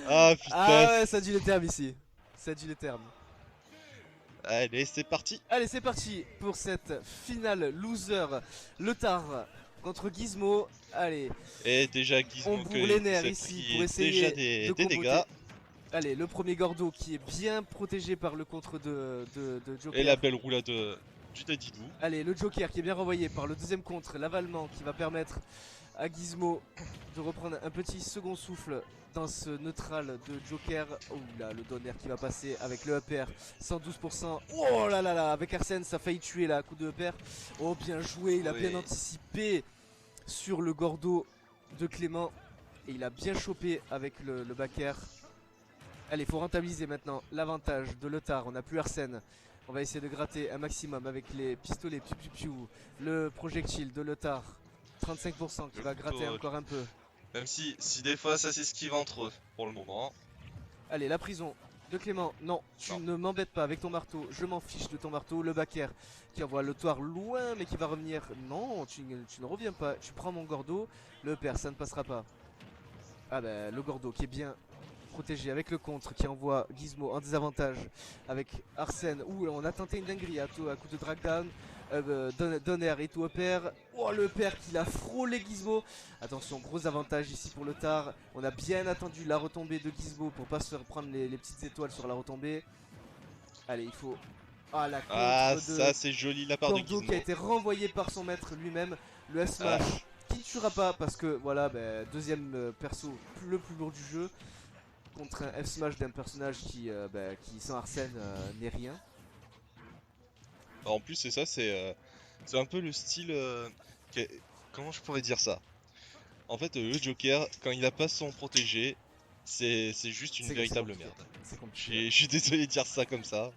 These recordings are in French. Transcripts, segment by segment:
Ah putain. Ah ouais, ça dit les termes ici. Ça dit les termes. Allez, c'est parti. Allez, c'est parti pour cette finale loser. Le Tar contre Gizmo. Allez, Et déjà on Gizmo bourre les qui nerfs s'est ici pour pris déjà essayer de des dégâts. comboter. Allez, le premier Gordo qui est bien protégé par le contre de Et la Joker. belle roulade du Dadidou. Allez, le Joker qui est bien renvoyé par le deuxième contre, l'avalement qui va permettre à Gizmo de reprendre un petit second souffle dans ce neutral de Joker. Oh là, le Donner qui va passer avec le upper, 112%. Oh là là là, avec Arsène, ça a failli tuer là, coup de upper. Oh, bien joué, il a bien Oui. anticipé sur le Gordo de Clément. Et il a bien chopé avec le back air. Allez, faut rentabiliser maintenant l'avantage de Lothar. On n'a plus Arsène. On va essayer de gratter un maximum avec les pistolets piu piu piu. Le projectile de Lothar, 35% qui Le va gratter couteau. encore un peu. Même si des fois ça s'esquive entre eux pour le moment. Allez, la prison de Clément. Non, tu Non. ne m'embêtes pas avec ton marteau. Je m'en fiche de ton marteau. Le backer qui envoie le toit loin mais qui va revenir. Non, tu ne reviens pas. Tu prends mon gordo. Le père, ça ne passera pas. Ah ben, le gordo qui est bien protégé avec le contre qui envoie Gizmo en désavantage avec Arsène. Ouh, on a tenté une dinguerie à coup de drag down. Donner et tout père. Oh, le père qui l'a frôlé Gizmo. Attention, gros avantage ici pour le Tar. On a bien attendu la retombée de Gizmo pour pas se faire prendre les petites étoiles sur la retombée. Allez, il faut. Ah, la Ah, contre ça de c'est joli de la part de Gordo qui a Gizmo. été renvoyé par son maître lui-même. Le Ah, S-Smash qui ne tuera pas parce que voilà, ben, deuxième perso le plus lourd du jeu contre un F-Smash d'un personnage qui sans Arsène n'est rien. en plus c'est ça, c'est un peu le style. Comment je pourrais dire ça? En fait, le Joker, quand il a pas son protégé, c'est juste une C'est véritable compliqué. merde. C'est compliqué. Ouais. Je suis désolé de dire ça comme ça.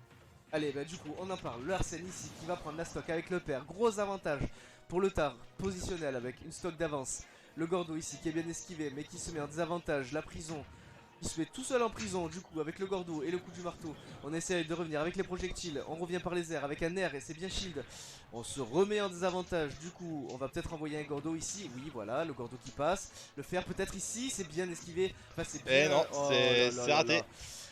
Allez, bah du coup, on en parle. Le Arsène ici qui va prendre la stock avec le père. Gros avantage pour le Tar, positionnel avec une stock d'avance. Le Gordo ici qui est bien esquivé mais qui se met en désavantage. La prison. Il se met tout seul en prison du coup avec le Gordo et le coup du marteau. On essaie de revenir avec les projectiles. On revient par les airs avec un air et c'est bien shield. On se remet en désavantage. Du coup, on va peut-être envoyer un Gordo ici. Oui, voilà, le Gordo qui passe. Le faire peut-être ici. C'est bien esquivé. Enfin, c'est Eh non, bien. Oh là là c'est là raté. là.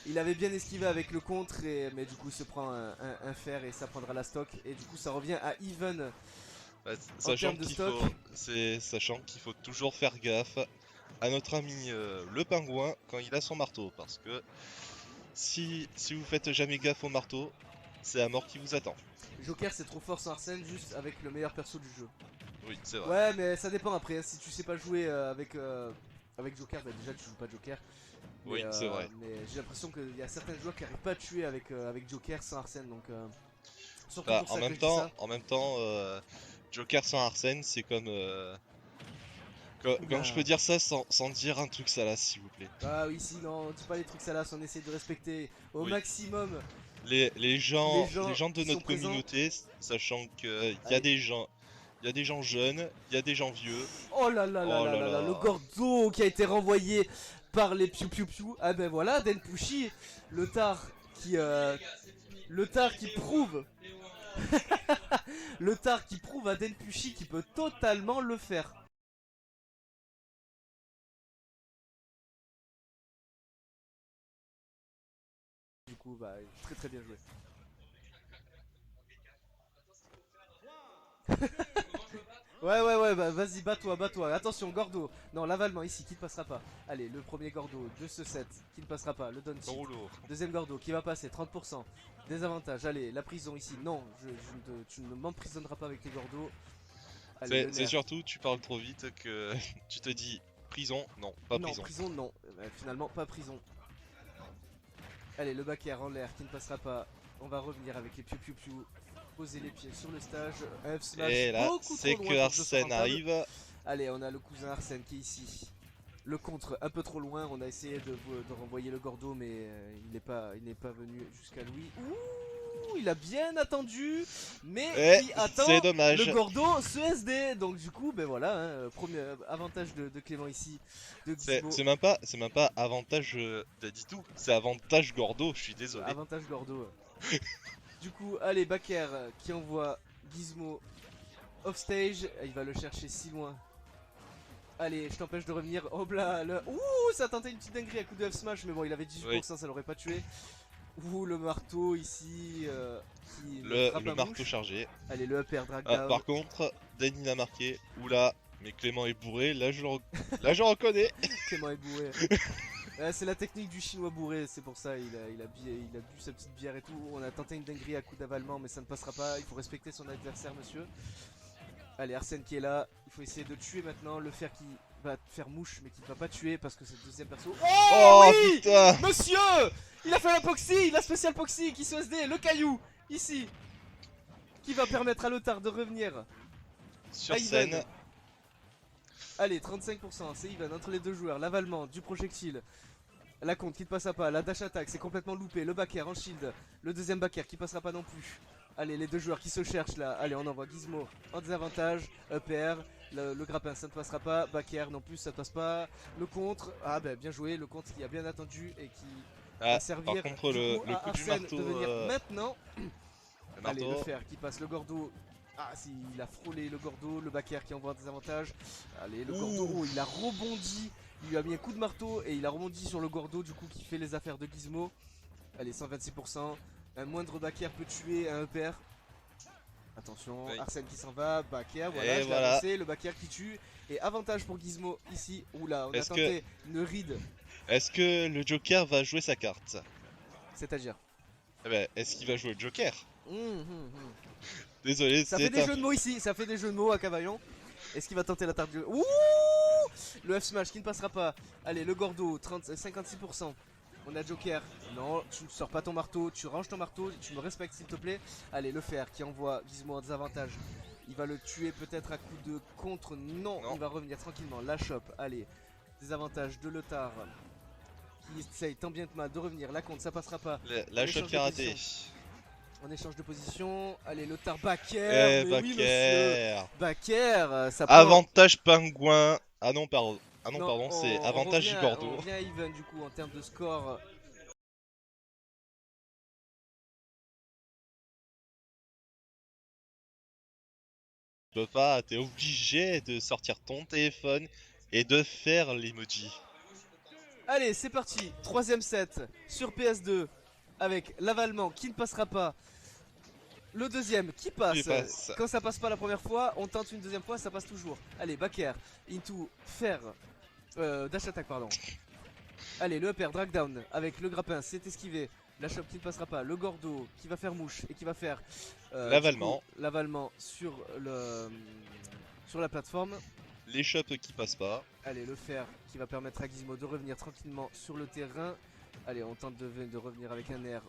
Il avait bien esquivé avec le contre, mais du coup, il se prend un fer et ça prendra la stock. Et du coup, ça revient à even Bah, en termes de stock. sachant qu'il faut toujours faire gaffe à notre ami le pingouin quand il a son marteau, parce que si vous faites jamais gaffe au marteau, c'est la mort qui vous attend. Joker, c'est trop fort sans Arsène, juste avec le meilleur perso du jeu. Oui, c'est vrai. Ouais, mais ça dépend après. Hein. Si tu sais pas jouer avec Joker, bah déjà tu joues pas Joker. Oui, c'est vrai. Mais j'ai l'impression qu'il y a certains joueurs qui arrivent pas à tuer avec Joker sans Arsène. Donc, surtout Bah, pour ça que je dis ça. en même temps, Joker sans Arsène, c'est comme, comme je peux Oula. dire ça sans dire un truc salace, s'il vous plaît. Ah oui, si, non, dis pas les trucs salaces. On essaie de respecter au Oui. maximum les Les gens gens de qui sont notre présents. communauté, sachant qu'il y a Allez. des gens, il y a des gens jeunes, il y a des gens vieux. Oh là là là Oh là là là là, le là. Gordo qui a été renvoyé par les piou piou piou. Ah ben voilà, Denpushi, le Tar qui, le Tar qui prouve, le Tar qui prouve à Denpushi qu'il peut totalement le faire. Du coup, bah, très très bien joué. Ouais, bah vas-y, bats-toi, bats-toi. Attention, Gordo. Non, l'avalement ici, qui ne passera pas. Allez, le premier Gordo de ce set, qui ne passera pas. Le Don Cheat. Trop lourd. Deuxième Gordo, qui va passer, 30%. Désavantage, allez, la prison ici. Non, tu ne m'emprisonneras pas avec les Gordos. Allez, le C'est nerf. surtout, tu parles trop vite que tu te dis prison, non, pas Non, prison. prison, non. Finalement, pas prison. Allez, le back air en l'air, qui ne passera pas. On va revenir avec les piou piou piou. Poser les pieds sur le stage. Un F-smash Et là, beaucoup trop c'est loin que pour que je sois Arsène rentable. arrive. Allez, on a le cousin Arsène qui est ici. Le contre un peu trop loin, on a essayé de renvoyer le Gordo mais il n'est pas venu jusqu'à lui. Ouh, il a bien attendu, mais Et qui c'est attend le dommage. Gordo ce SD. Donc du coup, ben voilà, hein, premier avantage de Clément ici, de Gizmo. C'est même pas avantage d'Aditou, c'est avantage Gordo, je suis désolé. Avantage Gordo. Du coup, allez, Baker qui envoie Gizmo off stage, il va le chercher si loin. Allez, je t'empêche de revenir. Hop là, ouh, ça a tenté une petite dinguerie à coup de F-Smash, mais bon, il avait 18%, Oui. ça l'aurait pas tué. Ouh, le marteau ici, qui ne frappe Le à marteau mouche. chargé. Allez, le upper drag Ah, down. par contre, Danny a marqué. Oula, mais Clément est bourré. Là, je reconnais. Clément est bourré. C'est la technique du chinois bourré, c'est pour ça, il a bu sa petite bière et tout. On a tenté une dinguerie à coup d'avalement, mais ça ne passera pas. Il faut respecter son adversaire, monsieur. Allez, Arsène qui est là. Il faut essayer de tuer maintenant. Le fer qui va faire mouche, mais qui ne va pas tuer parce que c'est le deuxième perso. Oh Oui, putain! monsieur, il a fait la Poxy, la spéciale Poxy qui se SD, le caillou, ici, qui va permettre à Lothar de revenir. Sur à scène. Ivan. Allez, 35%, c'est Ivan entre les deux joueurs. L'avalement du projectile. La compte qui ne passera pas, la dash attack c'est complètement loupé, le back air en shield, le deuxième back air qui passera pas non plus. Allez, les deux joueurs qui se cherchent là, allez on envoie Gizmo en désavantage, up air, le grappin ça ne passera pas, back air non plus ça ne passe pas, le contre, ah bah bien joué, le contre qui a bien attendu et qui va Ah, servir par contre, du le coup à coup du Arsène marteau. de venir maintenant. Le Allez, le marteau. fer qui passe le gordo. Ah, si, il a frôlé le gordo, le back air qui envoie des avantages. Allez, le gordo, oh, il a rebondi. Il lui a mis un coup de marteau et il a rebondi sur le gordo, du coup, qui fait les affaires de Gizmo. Allez, 126%. Un moindre back air peut tuer un upper. Attention, Oui. Arsène qui s'en va, back air, voilà, Et je l'ai voilà. avancé, le back air qui tue. Et avantage pour Gizmo ici. Oula, on a Est-ce tenté une ride, Est-ce que le Joker va jouer sa carte? c'est-à-dire. Eh ben, est-ce qu'il va jouer le Joker? Hum. Désolé, Ça fait c'est des un. jeux de mots ici, ça fait des jeux de mots à Cavaillon. Est-ce qu'il va tenter la tarte du... Ouh, le F-Smash qui ne passera pas. Allez, le Gordo, 56%. On a Joker. Non, tu ne sors pas ton marteau, tu ranges ton marteau, tu me respectes s'il te plaît. Allez, le fer qui envoie Gizmo en désavantage. Il va le tuer peut-être à coup de contre. Non, Non. il va revenir tranquillement. La chope, allez. Désavantage de Lothar. Qui essaye tant bien que mal de revenir. La compte, ça passera pas. La Échange shot de qui a raté. position. On échange de position. Allez, Lothar Backer. Eh, Mais oui, monsieur. Baker. Backer, ça prend. Avantage pingouin. Ah non, pardon. Ah non, Non, pardon, c'est on avantage revient, du on Gordo. revient à even du coup en termes de score. Tu peux pas, t'es obligé de sortir ton téléphone et de faire l'emoji. Allez, c'est parti. Troisième set sur PS2 avec l'avalement qui ne passera pas. Le deuxième qui passe. Il passe. Quand ça passe pas la première fois, on tente une deuxième fois, ça passe toujours. Allez, back air, into, fer, dash attack, pardon. Allez, le upper, drag down avec le grappin, c'est esquivé. La chope qui ne passera pas, le gordo qui va faire mouche et qui va faire L'avalement. l'avalement sur la plateforme. Les shops qui passent pas. Allez, le fer qui va permettre à Gizmo de revenir tranquillement sur le terrain. Allez, on tente de revenir avec un air.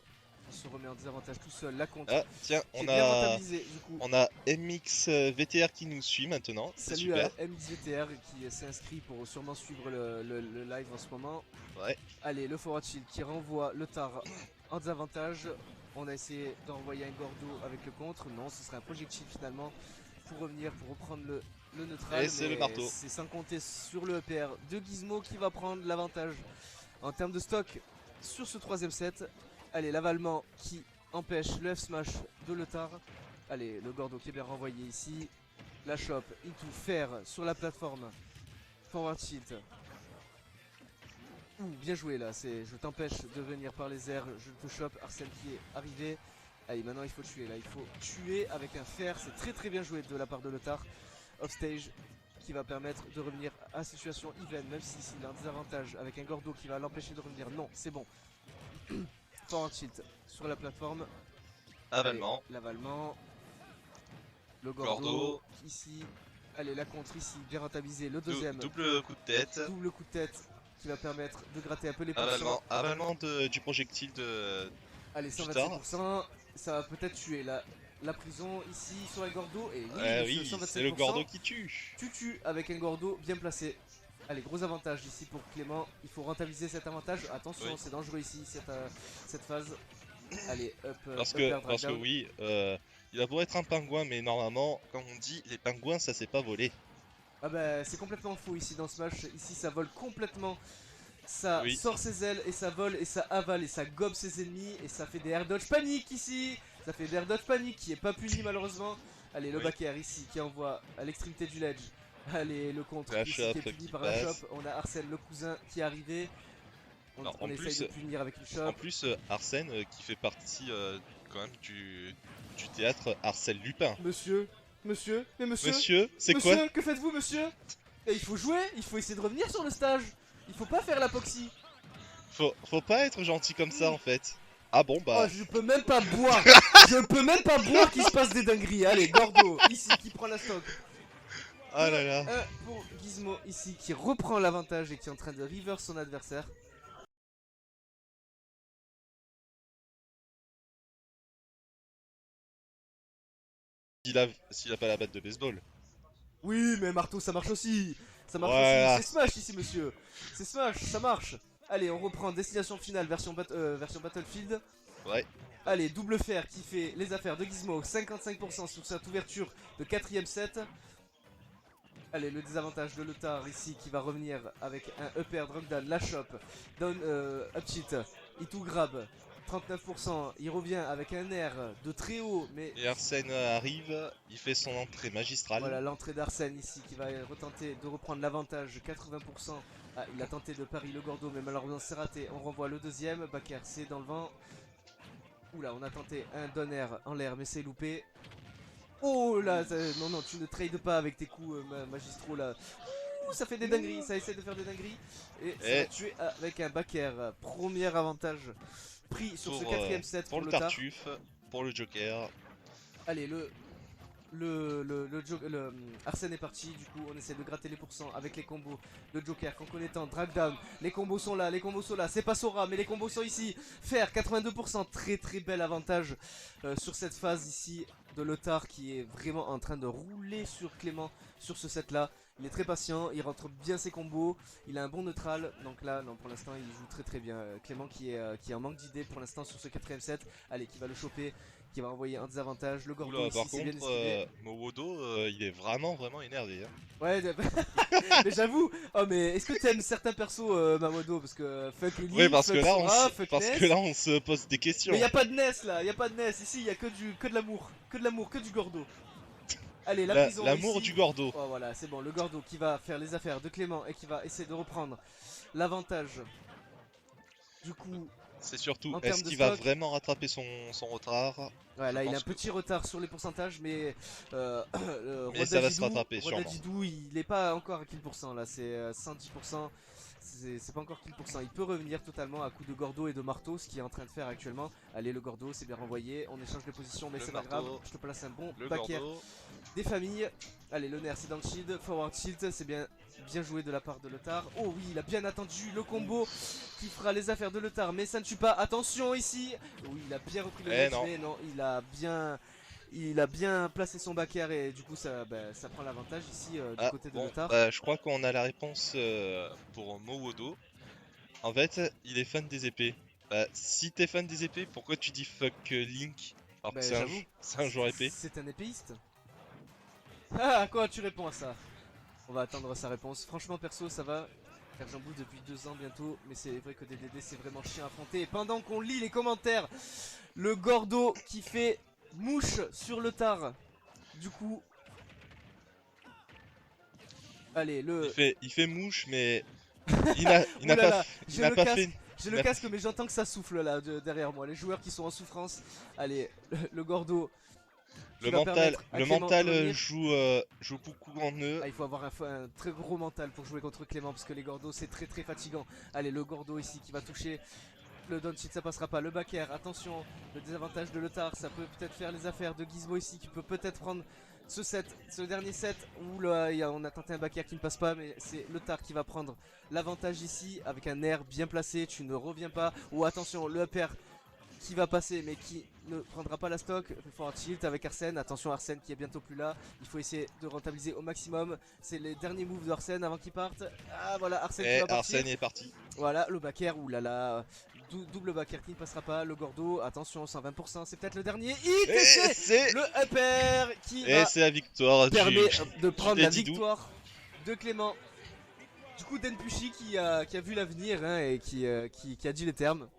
On se remet en désavantage tout seul. La compte Ah, tiens, qui est bien rentabilisée du coup. on a MX VTR qui nous suit maintenant. C'est Salut super. à MXVTR qui s'est inscrit pour sûrement suivre le live en ce moment. Ouais. Allez, le forward shield qui renvoie le tar en désavantage. On a essayé d'envoyer un gordo avec le contre. Non, ce serait un projectile finalement pour revenir, pour reprendre le neutral. Et c'est le mais marteau. c'est sans compter sur le EPR de Gizmo qui va prendre l'avantage en termes de stock sur ce troisième set. Allez, l'avalement qui empêche le F-Smash de Lothar. Allez, le gordo qui est bien renvoyé ici. La chope, into fer sur la plateforme. Forward shield. Ouh, bien joué là, je t'empêche de venir par les airs, je te chope, Arsène qui est arrivé. Allez, maintenant il faut tuer là, il faut tuer avec un fer, c'est très très bien joué de la part de Lothar. Offstage qui va permettre de revenir à situation even, même s'il a un désavantage avec un gordo qui va l'empêcher de revenir. Non, c'est bon. Forward shield sur la plateforme. Avalement. Allez, l'avalement. Le gordo, ici. Allez, la contre ici, bien rentabilisé. Le deuxième. Double coup de tête. Double coup de tête qui va permettre de gratter un peu les pourcents. Avalement du projectile de. Allez, 127%. Ça va peut-être tuer la prison ici sur un gordo. Et oui, Oui, 127%. c'est le Gordo qui tue. Tu tues avec un gordo bien placé. Allez, gros avantage ici pour Clément. Il faut rentabiliser cet avantage. Attention, Oui. c'est dangereux ici cette phase. Allez, up. Parce up, air, que drag down. oui, il a beau être un pingouin, mais normalement, comme on dit, les pingouins ça s'est pas volé. Ah bah c'est complètement faux ici dans ce match. Ici ça vole complètement. Ça Oui. sort ses ailes et ça vole et ça avale et ça gobe ses ennemis et ça fait des air dodge panique ici. Ça fait des air dodge panique qui est pas puni malheureusement. Allez, le Oui. back air ici qui envoie à l'extrémité du ledge. Allez, le contre La ici shop qui est puni qui par la passe. shop. On a Arsène le cousin qui est arrivé. On, Alors, on essaye de punir avec une en shop. plus Arsène qui fait partie quand même du théâtre Arsène Lupin. Monsieur, monsieur, mais monsieur, Monsieur, c'est quoi? monsieur, que faites-vous monsieur? Et il faut jouer, il faut essayer de revenir sur le stage. Il faut pas faire l'apoxie. Faut pas être gentil comme ça en fait. Ah bon Oh, bah. je peux même pas boire. Je peux même pas boire qu'il se passe des dingueries. Allez, Gordo, ici, qui prend la stock. Ah là là. 1 pour Gizmo, ici, qui reprend l'avantage et qui est en train de reverse son adversaire. S'il a pas la batte de baseball. Oui, mais marteau, ça marche aussi. Ça marche aussi. Voilà. C'est Smash ici, monsieur. C'est Smash, ça marche. Allez, on reprend destination finale, version Battlefield. Ouais. Allez, double fer qui fait les affaires de Gizmo, 55% sur cette ouverture de 4ème set. Allez, le désavantage de Lothar ici qui va revenir avec un upper drop down, la shop, down up cheat, il tout grab, 39%, il revient avec un air de très haut, mais Et Arsène arrive, il fait son entrée magistrale. voilà l'entrée d'Arsène ici qui va retenter de reprendre l'avantage, 80%. Ah, il a tenté de pari le Gordo, mais malheureusement c'est raté. On renvoie le deuxième, Bakker c'est dans le vent. Oula, on a tenté un down air en l'air, mais c'est loupé. Oh là, non, non, tu ne trades pas avec tes coups magistraux là. Ouh, ça fait des dingueries, ça essaie de faire des dingueries. Et ça va tuer avec un backer. Premier avantage pris sur ce 4ème set pour pour le Lothar. Tartuffe, pour le Joker. Allez, Arsène est parti, du coup on essaie de gratter les pourcents avec les combos. Le Joker, qu'on connaît tant, drag down, les combos sont là, c'est pas Sora, mais les combos sont ici. Faire 82%, très très bel avantage sur cette phase ici de Lothar qui est vraiment en train de rouler sur Clément sur ce set là. Il est très patient, il rentre bien ses combos, il a un bon neutral, donc là non pour l'instant il joue très très bien. Clément qui est en manque d'idées pour l'instant sur ce 4ème set, allez qui va le choper, qui va envoyer un désavantage, le Gordo Oula, ici par c'est bien contre, esquivé. Mowodo, il est vraiment énervé. Hein. Ouais, mais j'avoue, oh mais est-ce que t'aimes certains persos Mamodo? Parce que fuck Ellie, Oui, parce fuck que là, Sora, fuck Ness. on se pose des questions. Mais y a pas de Ness là, y a pas de Ness, ici y a que de l'amour, que du Gordo. Allez, la prison L'amour ici. du Gordo. Oh voilà, c'est bon, le Gordo qui va faire les affaires de Clément et qui va essayer de reprendre l'avantage. Du coup, C'est surtout, en est-ce termes de qu'il va stock, vraiment rattraper son retard? ouais, là Je il a un pense que- petit retard sur les pourcentages, mais Mais ça va se rattraper, sûrement. Rodajidou il est pas encore à kill pourcent là, c'est 110%. C'est pas encore kill pourcent, il peut revenir totalement à coup de Gordo et de marteau, ce qu'il est en train de faire actuellement. Allez, le Gordo, c'est bien renvoyé, on échange de positions, mais Le c'est pas marteau, grave. Je te place un bon Le backer Gordo. des familles. Allez, le nerf c'est dans le shield, forward shield, c'est bien joué de la part de Lothar. Oh oui, il a bien attendu le combo qui fera les affaires de Lothar, mais ça ne tue pas. Attention ici. Oui, il a bien repris le match, mais non, il a bien placé son backer et du coup ça prend l'avantage ici du côté de Lothar. Je crois qu'on a la réponse pour Mowodo. En fait, il est fan des épées. Si t'es fan des épées, pourquoi tu dis fuck Link alors que J'avoue, c'est un joueur épée? c'est un épéiste. Ah, à quoi tu réponds à ça? On va attendre sa réponse. Franchement, perso, ça va. Car j'en bouffe depuis 2 ans bientôt. Mais c'est vrai que DDD, c'est vraiment chiant à affronter. Et pendant qu'on lit les commentaires, le Gordo qui fait mouche sur le tard. Du coup. Allez, Il fait mouche, mais il Oulala, n'a pas, il j'ai n'a le pas casque. fait. J'ai le casque, mais j'entends que ça souffle là derrière moi. Les joueurs qui sont en souffrance. Allez, le Gordo. Le va mental, permettre à Clément de revenir. joue beaucoup en eux. Ah, il faut avoir un très gros mental pour jouer contre Clément parce que les Gordos c'est très très fatigant. Allez, le Gordo ici qui va toucher. Le down shield ça passera pas. Le backer, attention, le désavantage de Lothar, ça peut peut-être faire les affaires de Gizmo ici qui peut peut-être prendre ce dernier set où là, on a tenté un backer qui ne passe pas, mais c'est Lothar qui va prendre l'avantage ici avec un air bien placé. Tu ne reviens pas. Ou attention, le upper qui va passer mais qui ne prendra pas la stock. Forward shield avec Arsène. Attention, Arsène qui est bientôt plus là. Il faut essayer de rentabiliser au maximum. C'est les derniers moves d'Arsène avant qu'il parte. Ah voilà, Arsène qui va partir. Arsène est parti. Voilà, le backer, oulala. Double backer qui ne passera pas. Le Gordo, attention, 120%. C'est peut-être le dernier hit. Et c'est le upper qui va c'est la victoire permet de prendre la Didou. victoire de Clément. Du coup, Denpushi qui a vu l'avenir hein, et qui a dit les termes.